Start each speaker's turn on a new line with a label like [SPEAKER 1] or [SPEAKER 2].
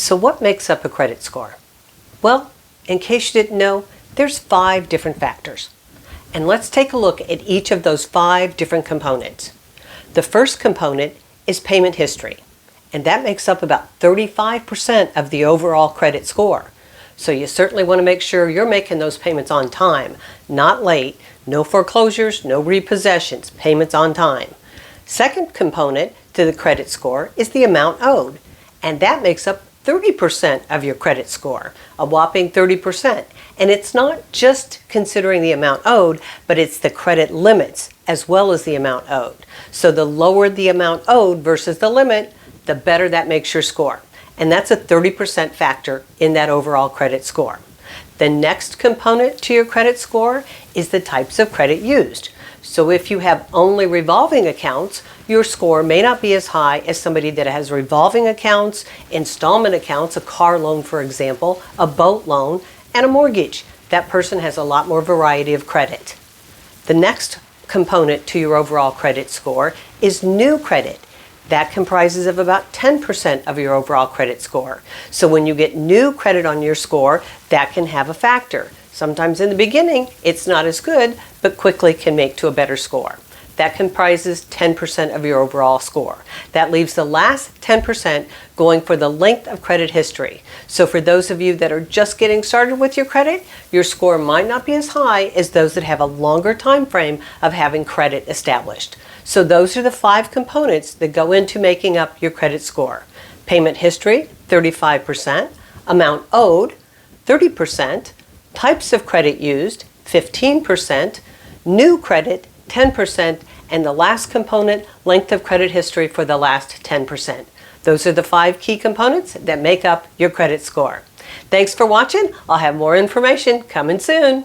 [SPEAKER 1] So what makes up a credit score? Well, in case you didn't know, there's 5 different factors. And let's take a look at each of those 5 different components. The first component is payment history, and that makes up about 35% of the overall credit score. So you certainly want to make sure you're making those payments on time, not late, no foreclosures, no repossessions, payments on time. Second component to the credit score is the amount owed, and that makes up 30% of your credit score, a whopping 30%. And it's not just considering the amount owed, but it's the credit limits as well as the amount owed. So the lower the amount owed versus the limit, the better that makes your score. And that's a 30% factor in that overall credit score. The next component to your credit score is the types of credit used. So if you have only revolving accounts, your score may not be as high as somebody that has revolving accounts, installment accounts, a car loan, for example, a boat loan, and a mortgage. That person has a lot more variety of credit. The next component to your overall credit score is new credit. That comprises of about 10% of your overall credit score. So when you get new credit on your score, that can have a factor. Sometimes in the beginning, it's not as good, but quickly can make to a better score. That comprises 10% of your overall score. That leaves the last 10% going for the length of credit history. So for those of you that are just getting started with your credit, your score might not be as high as those that have a longer time frame of having credit established. So those are the 5 components that go into making up your credit score. Payment history, 35%. Amount owed, 30%. Types of credit used, 15%. New credit, 10%, and the last component, length of credit history for the last 10%. Those are the 5 key components that make up your credit score. Thanks for watching. I'll have more information coming soon.